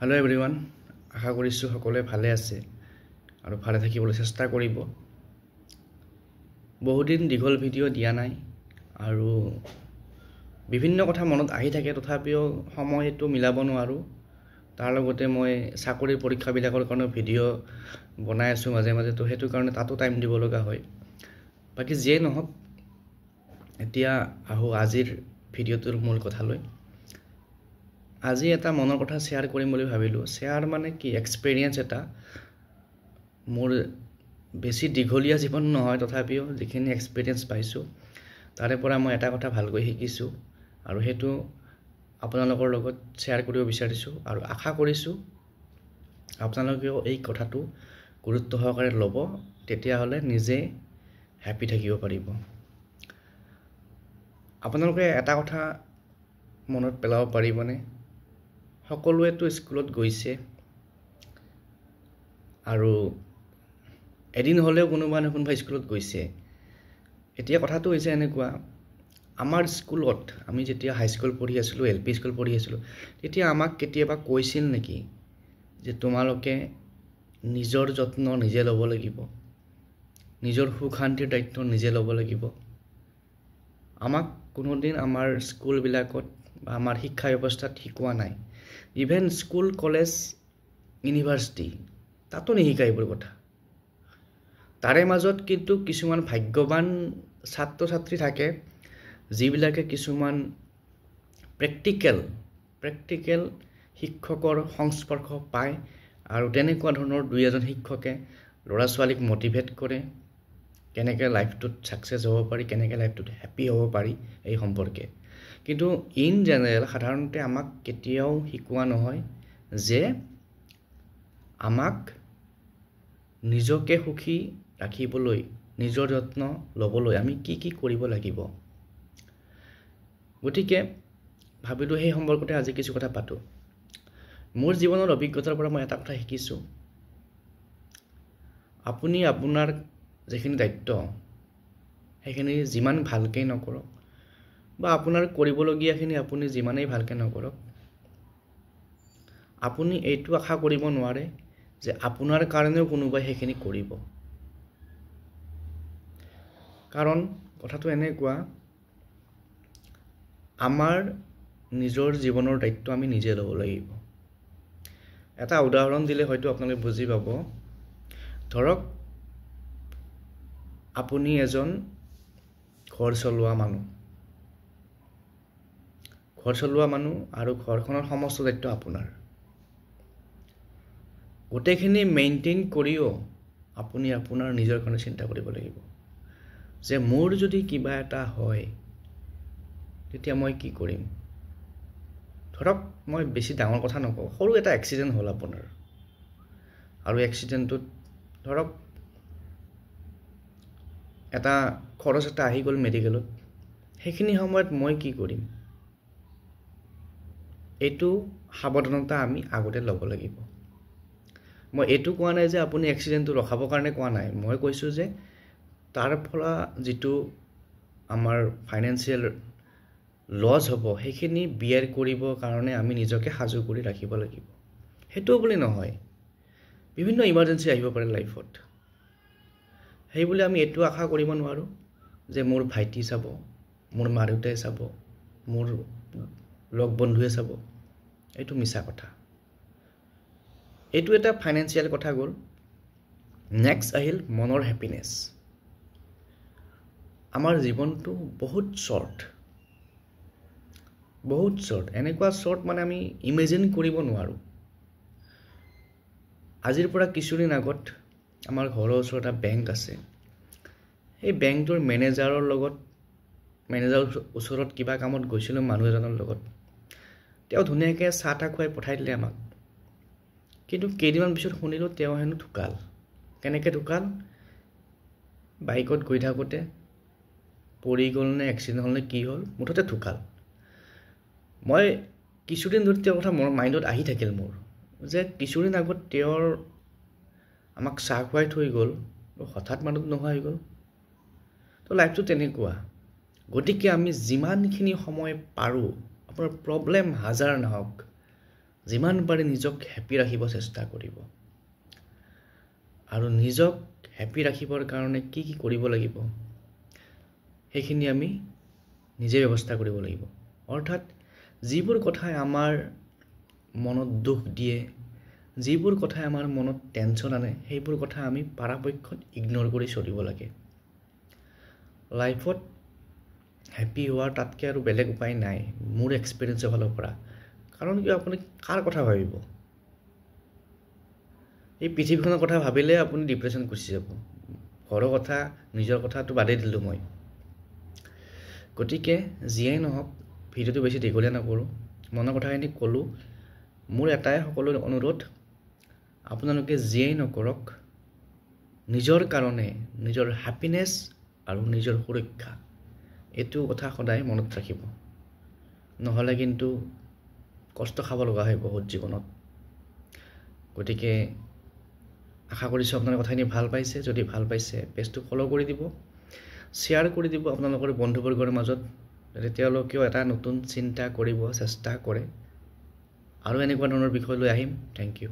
Hello' everyone, আশা কৰিছোঁ সকলোৱে ভালে আছে আৰু ভালে থাকিবলৈ চেষ্টা কৰিব। বহুদিন দীঘল ভিডিঅ' দিয়া নাই আৰু বিভিন্ন কথা মনত আহি থাকে, তথাপিও সময়টো মিলাব নোৱাৰোঁ। তাৰ লগতে মই চাকৰিৰ পৰীক্ষাবিলাকৰ কাৰণে ভিডিঅ' বনাই আছোঁ মাজে মাজে, তো সেইটো কাৰণে তাতো টাইম দিব লগা হয়। বাকী যিয়েই নহওক, এতিয়া আহোঁ আজিৰ ভিডিঅ'টোৰ মূল কথালৈ। আজি এটা মনৰ কথা শ্বেয়াৰ কৰিম বুলি ভাবিলোঁ। শ্বেয়াৰ মানে কি, এক্সপেৰিয়েঞ্চ এটা। মোৰ বেছি দীঘলীয়া জীৱন নহয়, তথাপিও যিখিনি এক্সপেৰিয়েঞ্চ পাইছোঁ তাৰে পৰা মই এটা কথা ভালকৈ শিকিছোঁ আৰু সেইটো আপোনালোকৰ লগত শ্বেয়াৰ কৰিব বিচাৰিছোঁ আৰু আশা কৰিছোঁ আপোনালোকেও এই কথাটো গুৰুত্ব সহকাৰে ল'ব, তেতিয়াহ'লে নিজে হেপ্পী থাকিব পাৰিব। আপোনালোকে এটা কথা মনত পেলাব পাৰিবনে? সকলোৱেতো স্কুলত গৈছে আৰু এদিন হ'লেও কোনোবা স্কুলত গৈছে। এতিয়া কথাটো হৈছে এনেকুৱা, আমাৰ স্কুলত আমি যেতিয়া হাইস্কুল পঢ়ি আছিলোঁ, LP স্কুল পঢ়ি আছিলোঁ, তেতিয়া আমাক কেতিয়াবা কৈছিল নেকি যে তোমালোকে নিজৰ যত্ন নিজে ল'ব লাগিব, নিজৰ সুখ শান্তিৰ দায়িত্ব নিজে ল'ব লাগিব? আমাক কোনোদিন আমাৰ স্কুলবিলাকত বা আমাৰ শিক্ষা ব্যৱস্থাত শিকোৱা নাই। ইভেন স্কুল, কলেজ, ইউনিভাৰ্চিটি তাতো নিশিকায় এইবোৰ কথা। তাৰে মাজত কিন্তু কিছুমান ভাগ্যৱান ছাত্ৰ ছাত্ৰী থাকে যিবিলাকে কিছুমান প্ৰেক্টিকেল শিক্ষকৰ সংস্পৰ্শ পায় আৰু তেনেকুৱা ধৰণৰ দুই এজন শিক্ষকে ল'ৰা ছোৱালীক মটিভেট কৰে কেনেকৈ লাইফটোত ছাকচেছ হ'ব পাৰি, কেনেকৈ লাইফটোত হেপ্পী হ'ব পাৰি এই সম্পৰ্কে। কিন্তু ইন জেনেৰেল সাধাৰণতে আমাক কেতিয়াও শিকোৱা নহয় যে আমাক নিজকে সুখী ৰাখিবলৈ, নিজৰ যত্ন ল'বলৈ আমি কি কি কৰিব লাগিব। গতিকে ভাবিলোঁ সেই সম্পৰ্কতে আজি কিছু কথা পাতোঁ। মোৰ জীৱনৰ অভিজ্ঞতাৰ পৰা মই এটা কথা শিকিছোঁ, আপুনি আপোনাৰ যিখিনি দায়িত্ব সেইখিনি যিমান ভালকৈ নকৰক বা আপোনাৰ কৰিবলগীয়াখিনি আপুনি যিমানেই ভালকৈ নকৰক, আপুনি এইটো আশা কৰিব নোৱাৰে যে আপোনাৰ কাৰণেও কোনোবাই সেইখিনি কৰিব। কাৰণ কথাটো এনেকুৱা, আমাৰ নিজৰ জীৱনৰ দায়িত্ব আমি নিজে ল'ব লাগিব। এটা উদাহৰণ দিলে হয়তো আপোনালোকে বুজি পাব। ধৰক আপুনি এজন ঘৰ চলোৱা মানুহ আৰু ঘৰখনৰ সমস্ত দায়িত্ব আপোনাৰ। গোটেইখিনি মেইনটেইন কৰিও আপুনি আপোনাৰ নিজৰ কাৰণে চিন্তা কৰিব লাগিব যে মোৰ যদি কিবা এটা হয় তেতিয়া মই কি কৰিম। ধৰক মই বেছি ডাঙৰ কথা নকওঁ, সৰু এটা এক্সিডেণ্ট হ'ল আপোনাৰ, আৰু এক্সিডেণ্টটোত ধৰক এটা খৰচ এটা আহি গ'ল মেডিকেলত, সেইখিনি সময়ত মই কি কৰিম, এইটো সাৱধানতা আমি আগতে ল'ব লাগিব। মই এইটো কোৱা নাই যে আপুনি এক্সিডেণ্টটো ৰখাবৰ কাৰণে কোৱা নাই, মই কৈছোঁ যে তাৰ পৰা যিটো আমাৰ ফাইনেন্সিয়েল লছ হ'ব সেইখিনি বিয়াৰ কৰিবৰ কাৰণে আমি নিজকে সাজু কৰি ৰাখিব লাগিব। সেইটো বুলি নহয়, বিভিন্ন ইমাৰ্জেঞ্চি আহিব পাৰে লাইফত, সেইবুলি আমি এইটো আশা কৰিব নোৱাৰোঁ যে মোৰ ভাইটি চাব, মোৰ মা দেউতাই চাব, মোৰ লগ বন্ধুৱে চাব। এইটো মিছা কথা। এইটো এটা ফাইনেন্সিয়েল কথা গ'ল। নেক্সট আহিল মনৰ হেপিনেছ। আমাৰ জীৱনটো বহুত শ্বৰ্ট, এনেকুৱা শ্বৰ্ট মানে আমি ইমেজিন কৰিব নোৱাৰোঁ। আজিৰ পৰা কিছুদিন আগত আমাৰ ঘৰৰ ওচৰত এটা বেংক আছে। সেই বেংকটোৰ মেনেজাৰৰ ওচৰত কিবা কামত গৈছিলোঁ মানুহ এজনৰ লগত। তেওঁ ধুনীয়াকৈ চাহ তাহ খুৱাই পঠাই দিলে আমাক, কিন্তু কেইদিনমান পিছত শুনিলোঁ তেওঁ হেনো ঢুকাল। কেনেকৈ ঢুকাল? বাইকত গৈ থাকোঁতে পৰি গ'ল নে এক্সিডেণ্ট হ'ল নে কি হ'ল, মুঠতে ঢুকাল। মই কিছুদিন ধৰি তেওঁৰ কথা মোৰ মাইণ্ডত আহি থাকিল মোৰ, যে কিছুদিন আগত তেওঁৰ আমাক চাহ খুৱাই থৈ গ'ল, হঠাৎ মানুহটো নোহোৱা হৈ গ'ল। তো লাইফটো তেনেকুৱা। গতিকে আমি যিমানখিনি সময় পাৰোঁ, আপোনাৰ প্ৰব্লেম হাজাৰ নহওক, যিমান পাৰে নিজক হেপী ৰাখিব চেষ্টা কৰিব আৰু নিজক হেপী ৰাখিবৰ কাৰণে কি কি কৰিব লাগিব সেইখিনি আমি নিজে ব্যৱস্থা কৰিব লাগিব অৰ্থাৎ যিবোৰ কথাই আমাৰ মনত দুখ দিয়ে যিবোৰ কথাই আমাৰ মনত টেনশ্যন আনে সেইবোৰ কথা আমি পৰাপক্ষত ইগনোৰ কৰি চলিব লাগে লাইফত হেপী হোৱাৰ তাতকৈ আৰু বেলেগ উপায় নাই মোৰ এক্সপিৰিয়েঞ্চৰ ফালৰ পৰা কাৰণ কিয় আপুনি কাৰ কথা ভাবিব এই পৃথিৱীখনৰ কথা ভাবিলে আপুনি ডিপ্ৰেশ্যন গুচি যাব ঘৰৰ কথা নিজৰ কথাটো বাদেই দিলোঁ মই গতিকে যিয়েই নহওক ভিডিঅ'টো বেছি দীঘলীয়া নকৰোঁ মনৰ কথাখিনি ক'লোঁ মোৰ এটাই সকলোৰে অনুৰোধ আপোনালোকে যিয়েই নকৰক নিজৰ কাৰণে নিজৰ হেপিনেছ আৰু নিজৰ সুৰক্ষা এইটো কথা সদায় মনত ৰাখিব নহ'লে কিন্তু কষ্ট খাব লগা হয় বহুত জীৱনত গতিকে আশা কৰিছোঁ আপোনালোকে কথাখিনি ভাল পাইছে যদি ভাল পাইছে পেজটো ফ'ল' কৰি দিব শ্বেয়াৰ কৰি দিব আপোনালোকৰ বন্ধুবৰ্গৰ মাজত যাতে তেওঁলোকেও এটা নতুন চিন্তা কৰিব চেষ্টা কৰে আৰু এনেকুৱা ধৰণৰ বিষয় লৈ আহিম থেংক ইউ